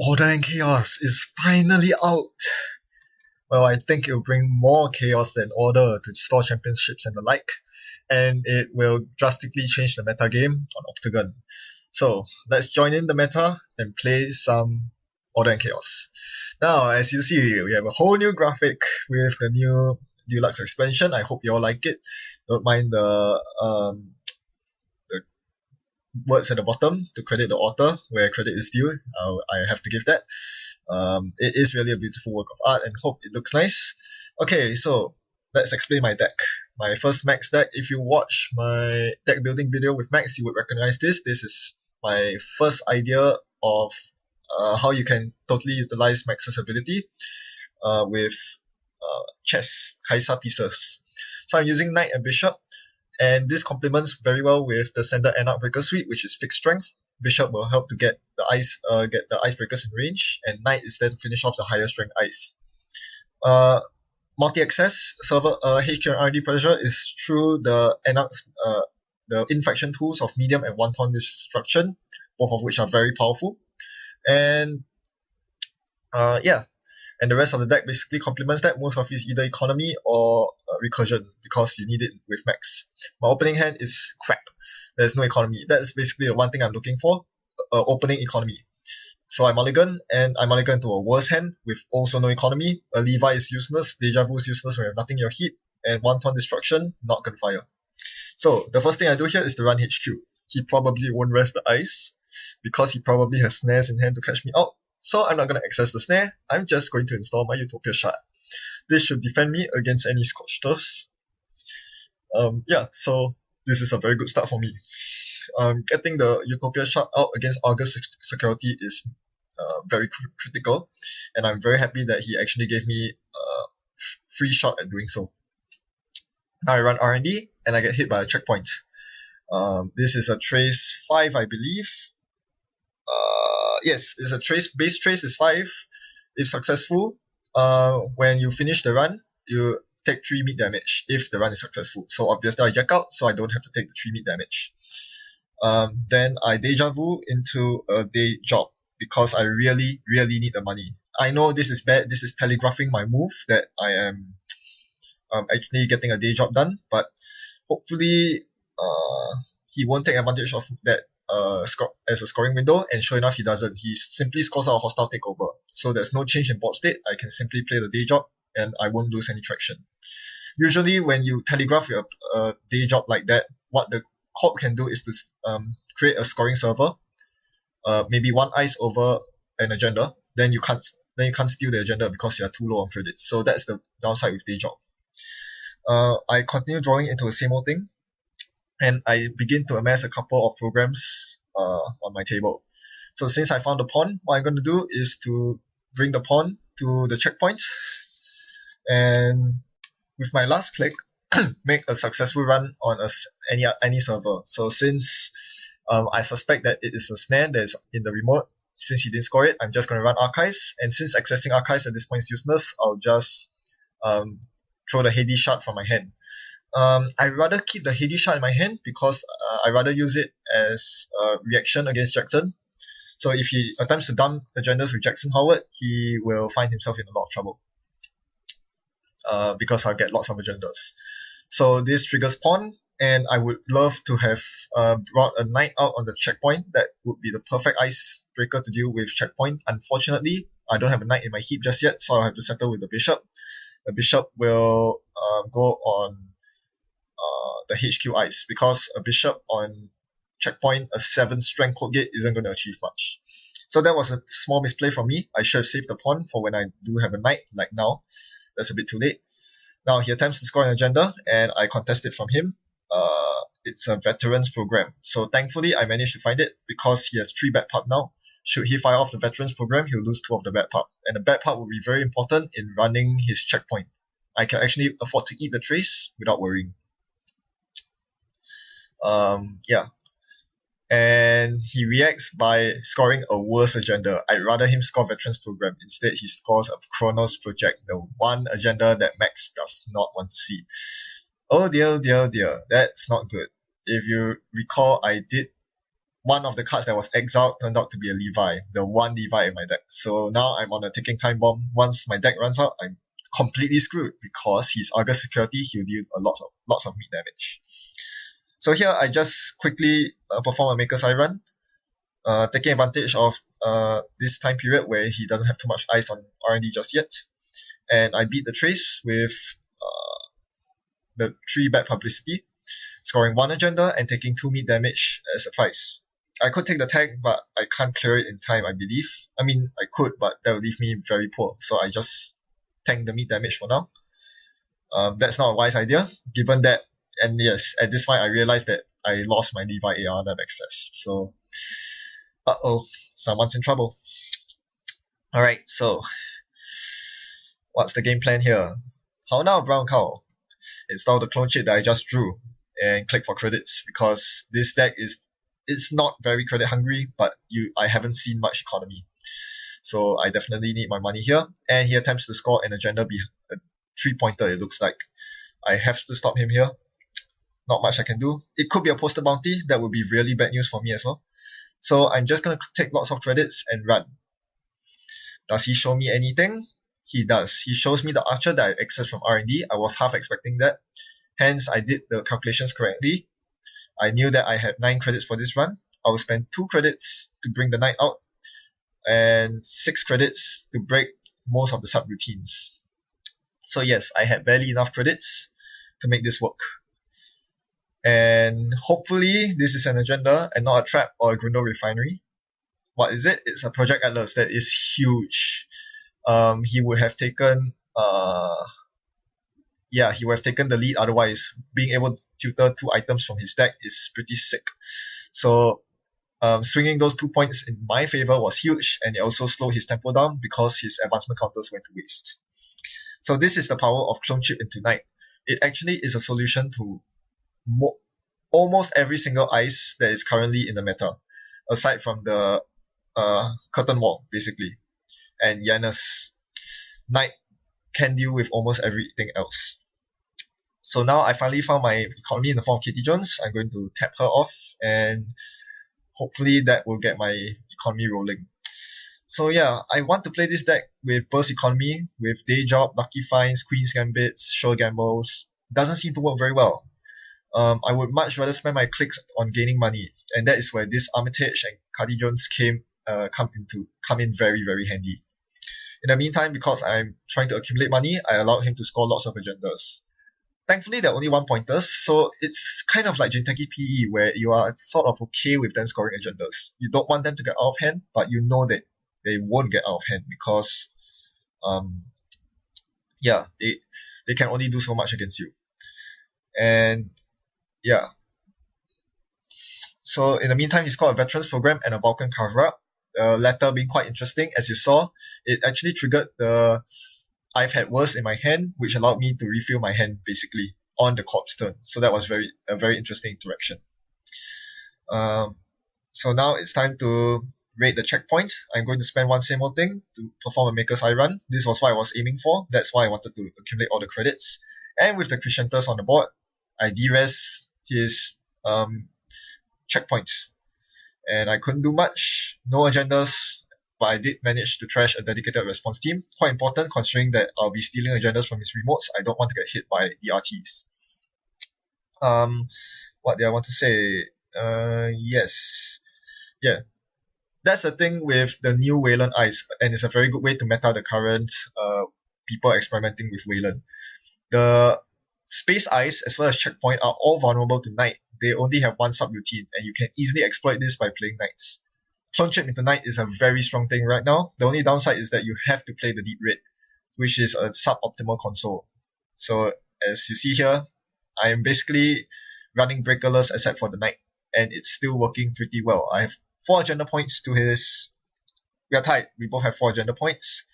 Order and Chaos is finally out. Well, I think it will bring more chaos than order to store championships and the like, and it will drastically change the meta game on Octagon. So let's join in the meta and play some Order and Chaos. Now, as you see, we have a whole new graphic with the new deluxe expansion. I hope you all like it. Don't mind the words at the bottom to credit the author where credit is due. I have to give that. It is really a beautiful work of art and hope it looks nice. Okay, so let's explain my deck. My first Max deck, if you watch my deck building video with Max, you would recognize this. This is my first idea of how you can totally utilize Max's ability with chess, Kaisa pieces. So I'm using Knight and Bishop, and this complements very well with the standard Anarch Breaker suite, which is fixed strength. Bishop will help to get the ice breakers in range, and Knight is there to finish off the higher strength ice. Multi-access server HQ and RD pressure is through the Anarch's the infection tools of medium and one-ton destruction, both of which are very powerful. And and the rest of the deck basically complements that. Most of it is either economy or recursion because you need it with Max. My opening hand is crap. There's no economy. That's basically the one thing I'm looking for, opening economy. So I mulligan, and I mulligan to a worse hand with also no economy. A Levi is useless, Deja Vu is useless when you have nothing in your heat, and one-ton destruction, not gonna fire. So the first thing I do here is to run HQ. He probably won't rest the ice, because he probably has snares in hand to catch me out. So I'm not going to access the snare, I'm just going to install my Utopia Shard. This should defend me against any Scorched Earths. So this is a very good start for me. Getting the Utopia Shard out against August Security is very critical, and I'm very happy that he actually gave me a free shot at doing so. Now I run R&D, and I get hit by a checkpoint. This is a Trace 5, I believe. Yes, it's a trace. Base trace is 5. If successful, when you finish the run, you take 3 meat damage if the run is successful. So obviously I jack out, so I don't have to take the 3 meat damage. Then I Deja Vu into a day job because I really need the money. I know this is bad. This is telegraphing my move that I am actually getting a day job done, but hopefully he won't take advantage of that as a scoring window, and sure enough he doesn't. He simply scores out a hostile takeover. So there's no change in board state. I can simply play the day job and I won't lose any traction. Usually when you telegraph a day job like that, what the corp can do is to create a scoring server, maybe one ice over an agenda, then you can't steal the agenda because you are too low on credits. So that's the downside with day job. I continue drawing into the same old thing, and I begin to amass a couple of programs on my table. So since I found the pawn, what I'm going to do is to bring the pawn to the checkpoint, and with my last click, make a successful run on any server. So since I suspect that it is a snare that is in the remote, since he didn't score it, I'm just going to run archives, and since accessing archives at this point is useless, I'll just throw the Hades Shard from my hand. I'd rather keep the Hades Shard in my hand because I'd rather use it as a reaction against Jackson. So if he attempts to dump agendas with Jackson Howard, he will find himself in a lot of trouble. Because I'll get lots of agendas. So this triggers pawn, and I would love to have brought a knight out on the checkpoint. That would be the perfect icebreaker to deal with checkpoint. Unfortunately, I don't have a knight in my heap just yet, so I'll have to settle with the bishop. The bishop will go on the HQ ice, because a bishop on checkpoint, a 7 strength code gate, isn't going to achieve much. So that was a small misplay from me. I should have saved the pawn for when I do have a knight, like now. That's a bit too late. Now he attempts to score an agenda, and I contest it from him. It's a veterans program. So thankfully I managed to find it because he has 3 bad pub now. Should he fire off the veterans program, he'll lose 2 of the bad pub. And the bad pub will be very important in running his checkpoint. I can actually afford to eat the trace without worrying. And he reacts by scoring a worse agenda. I'd rather him score Veterans Program. Instead, he scores a Chronos Project, the one agenda that Max does not want to see. Oh dear, dear, dear. That's not good. If you recall, I did one of the cards that was exiled turned out to be a Levi, the one Levi in my deck. So now I'm on a ticking time bomb. Once my deck runs out, I'm completely screwed because he's August Security. He'll deal lots of meat damage. So here I just quickly perform a Maker's Eye run, taking advantage of this time period where he doesn't have too much ice on R&D just yet. And I beat the Trace with the 3 bad publicity, scoring 1 agenda and taking 2 meat damage as a price. I could take the tag, but I can't clear it in time, I believe. I mean, I could, but that would leave me very poor. So I just tank the meat damage for now. That's not a wise idea, given that, and yes, at this point I realized that I lost my Levi AR that access. So, someone's in trouble. Alright, so, what's the game plan here? How now, Brown Cow? Install the clone chip that I just drew and click for credits, because this deck it's not very credit hungry, but I haven't seen much economy. So I definitely need my money here. And he attempts to score an agenda a 3-pointer, it looks like. I have to stop him here. Not much I can do. It could be a poster bounty. That would be really bad news for me as well. So I'm just going to take lots of credits and run. Does he show me anything? He does. He shows me the archer that I accessed from R&D. I was half expecting that. Hence, I did the calculations correctly. I knew that I had 9 credits for this run. I will spend 2 credits to bring the knight out, and 6 credits to break most of the subroutines. So yes, I had barely enough credits to make this work. And hopefully this is an agenda and not a trap or a Grundle refinery. What is it? It's a Project Atlas that is huge. He would have taken he would have taken the lead otherwise. Being able to tutor 2 items from his deck is pretty sick. So swinging those 2 points in my favor was huge, and it also slowed his tempo down because his advancement counters went to waste. So this is the power of Clone Chip into Knight. It actually is a solution to almost every single ice that is currently in the meta, aside from the Curtain Wall, basically, and Janus. Knight can deal with almost everything else. So now I finally found my economy in the form of Katie Jones. I'm going to tap her off, and hopefully that will get my economy rolling. So yeah, I want to play this deck with Burst Economy, with Day Job, Lucky Finds, Queen's Gambits, Sure Gambles. Doesn't seem to work very well. I would much rather spend my clicks on gaining money, and that is where this Armitage and Katie Jones come in very, very handy. In the meantime, because I'm trying to accumulate money, I allowed him to score lots of agendas. Thankfully, they're only 1-pointers, so it's kind of like Jinteki PE, where you are sort of okay with them scoring agendas. You don't want them to get out of hand, but you know that they won't get out of hand because, they can only do so much against you. And yeah. So in the meantime, he scored a Veterans Program and a Vulcan Cover-Up. The latter being quite interesting, as you saw. It actually triggered the I've had worse in my hand, which allowed me to refill my hand basically on the corpse turn. So that was a very interesting interaction. So now it's time to raid the checkpoint. I'm going to spend 1 same old thing to perform a Maker's Eye run. This was what I was aiming for. That's why I wanted to accumulate all the credits. And with the Crescentus on the board, I de-res his checkpoint. And I couldn't do much. No agendas, but I did manage to trash a dedicated response team. Quite important considering that I'll be stealing agendas from his remotes. I don't want to get hit by DRTs. What did I want to say? Yes. Yeah. That's the thing with the new Wayland Ice, and it's a very good way to meta the current people experimenting with Wayland. The Space Ice as well as Checkpoint are all vulnerable to Knight. They only have 1 subroutine, and you can easily exploit this by playing Knights. Clone Chip into Knight is a very strong thing right now. The only downside is that you have to play the Deep Red, which is a suboptimal console. So as you see here, I am basically running Breakerless except for the Knight, and it's still working pretty well. I have 4 agenda points to his... We are tied. We both have 4 agenda points.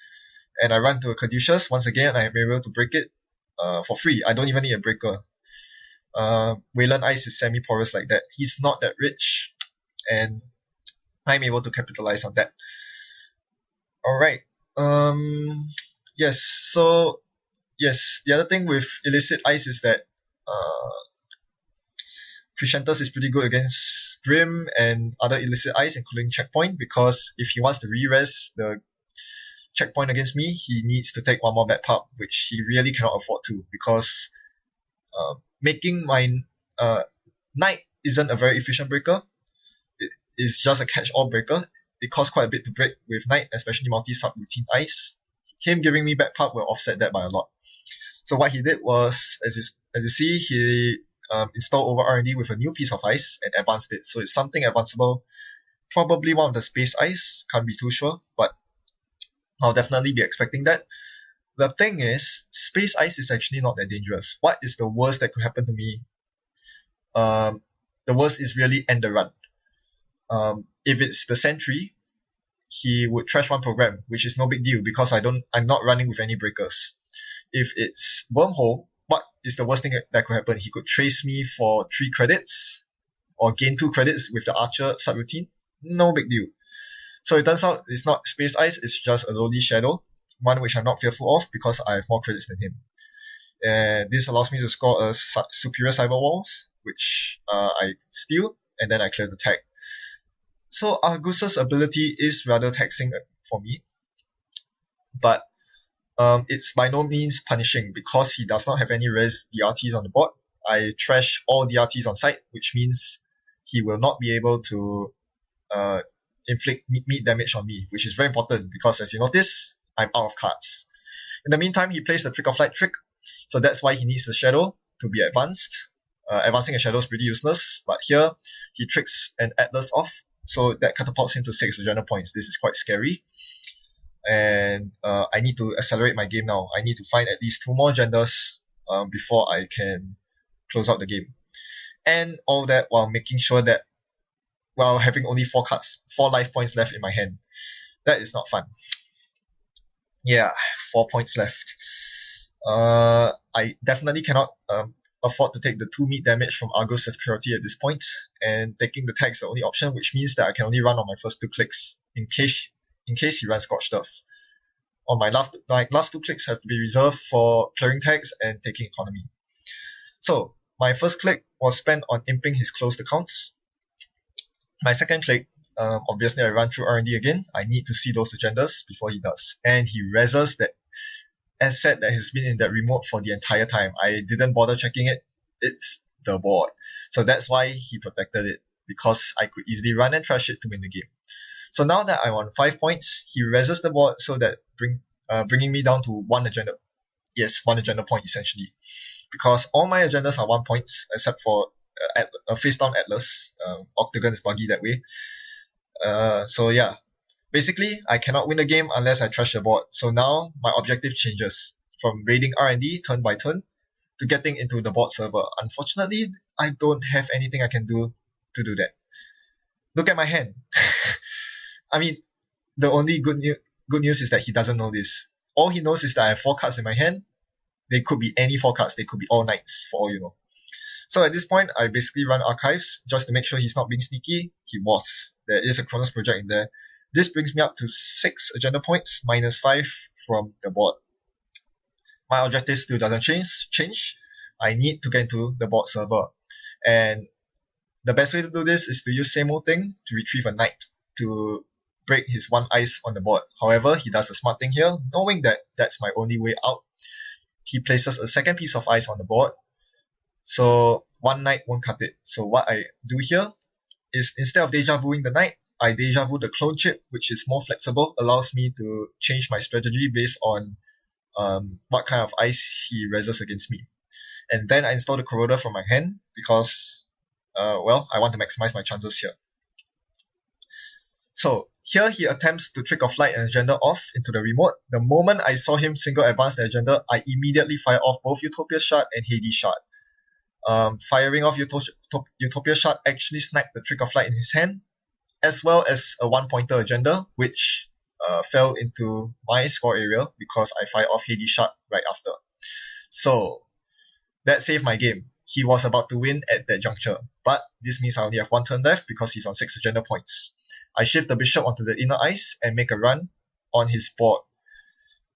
And I run to a Caduceus. Once again, I am able to break it for free. I don't even need a breaker. Wayland Ice is semi-porous like that. He's not that rich, and I'm able to capitalize on that. Alright. Yes, so... Yes, the other thing with Illicit Ice is that Crescentus is pretty good against Grim and other illicit eyes, including Checkpoint, because if he wants to re-res the Checkpoint against me, he needs to take one more bad pub, which he really cannot afford to, because making my Knight isn't a very efficient breaker. It is just a catch-all breaker. It costs quite a bit to break with Knight, especially multi-sub-routine eyes. Him giving me bad pub will offset that by a lot. So what he did was, as you see, he installed over R&D with a new piece of ice and advanced it. So it's something advanceable. Probably one of the space ice. Can't be too sure, but I'll definitely be expecting that. The thing is, space ice is actually not that dangerous. What is the worst that could happen to me? The worst is really end the run. If it's the Sentry, he would trash one program, which is no big deal because I'm not running with any breakers. If it's Wormhole, what is the worst thing that could happen? He could trace me for 3 credits or gain 2 credits with the Archer subroutine. No big deal. So it turns out it's not Space Ice, it's just a lowly Shadow, one which I'm not fearful of because I have more credits than him. And this allows me to score a superior Cyber Walls, which I steal, and then I clear the tag. So Argus's ability is rather taxing for me, but it's by no means punishing because he does not have any res DRTs on the board. I trash all DRTs on site, which means he will not be able to inflict meat damage on me, which is very important because, as you notice, I'm out of cards. In the meantime, he plays the Trick of Light trick, so that's why he needs the Shadow to be advanced. Advancing a Shadow is pretty useless, but here he tricks an Atlas off, so that catapults him to 6 agenda points. This is quite scary, and I need to accelerate my game now. I need to find at least 2 more agendas before I can close out the game. And all that while making sure that, while having only 4 life points left in my hand. That is not fun. Yeah, 4 points left. I definitely cannot afford to take the 2 meat damage from Argus Security at this point, and taking the tag is the only option, which means that I can only run on my first 2 clicks in case he runs Scorched Earth. On my last 2 clicks have to be reserved for clearing tags and taking economy. So my first click was spent on imping his closed accounts. My second click, obviously I run through R&D again. I need to see those agendas before he does. And he reses that asset that has been in that remote for the entire time. I didn't bother checking it. It's the board. So that's why he protected it, because I could easily run and trash it to win the game. So now that I'm on 5 points, he reses the board so that bringing me down to 1 agenda. Yes, 1 agenda point essentially. Because all my agendas are 1 point, except for a face down Atlas. Octagon is buggy that way. So yeah, basically I cannot win the game unless I trash the board. So now my objective changes from raiding R&D turn by turn to getting into the board server. Unfortunately, I don't have anything I can do to do that. Look at my hand. I mean, the only good news is that he doesn't know this. All he knows is that I have 4 cards in my hand. They could be any 4 cards. They could be all knights, for all you know. So at this point, I basically run Archives just to make sure he's not being sneaky. He was. There is a Cronus project in there. This brings me up to 6 agenda points, minus 5 from the board. My objective still doesn't change. I need to get into the board server. And the best way to do this is to use same old thing to retrieve a knight to break his 1 ice on the board. However, he does a smart thing here, knowing that that's my only way out. He places a second piece of ice on the board, so 1 knight won't cut it. So what I do here is, instead of deja vuing the knight, I deja vu the clone chip, which is more flexible, allows me to change my strategy based on what kind of ice he reses against me. And then I install the Corroder from my hand because, well, I want to maximize my chances here. So here he attempts to Trick of Light and agenda off into the remote. The moment I saw him single advance the agenda, I immediately fire off both Utopia Shard and Hades Shard. Firing off Utopia Shard actually snagged the Trick of Light in his hand, as well as a 1-pointer agenda, which fell into my score area because I fired off Hades Shard right after. So that saved my game. He was about to win at that juncture, but this means I only have 1 turn left because he's on 6 agenda points. I shift the bishop onto the inner ice and make a run on his board.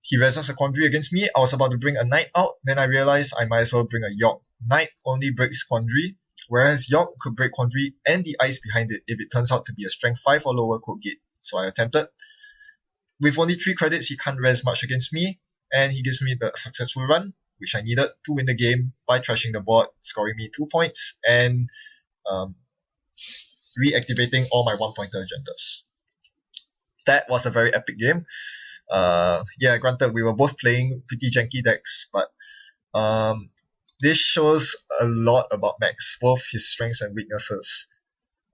He reses a Quandary against me. I was about to bring a knight out, then I realized I might as well bring a York. Knight only breaks Quandary whereas York could break Quandary and the ice behind it if it turns out to be a strength 5 or lower code gate. So I attempted. With only 3 credits, he can't res much against me, and he gives me the successful run, which I needed to win the game by trashing the board, scoring me 2 points, and reactivating all my 1-pointer agendas. That was a very epic game. Granted, we were both playing pretty janky decks, but this shows a lot about Max, both his strengths and weaknesses.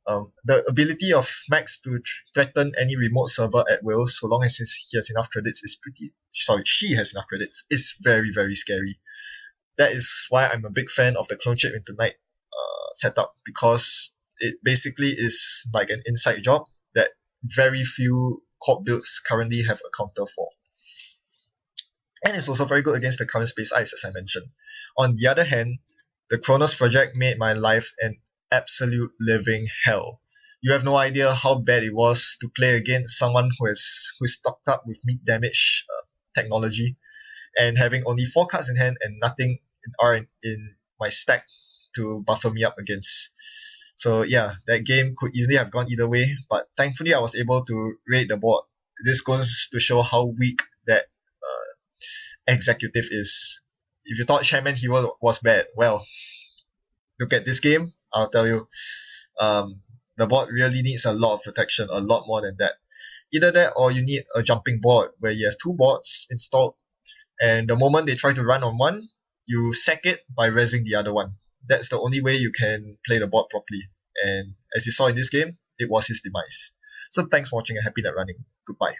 The ability of Max to threaten any remote server at will, so long as he has enough credits, she has enough credits, is very, very scary. That is why I'm a big fan of the Clone Chip into Knight setup, because it basically is like an inside job that very few corp builds currently have a counter for. And it's also very good against the current Space Ice, as I mentioned. On the other hand, the Kronos project made my life an absolute living hell. You have no idea how bad it was to play against someone who's stocked up with meat damage technology, and having only 4 cards in hand and nothing in my stack to buffer me up against. So yeah, that game could easily have gone either way, but thankfully I was able to raid the board. This goes to show how weak that executive is. If you thought Shaman Hero was bad, well, look at this game. I'll tell you, the board really needs a lot of protection, a lot more than that. Either that or you need a jumping board where you have 2 boards installed, and the moment they try to run on one, you sack it by rezzing the other one. That's the only way you can play the board properly. And as you saw in this game, it was his demise. So thanks for watching and happy net running. Goodbye.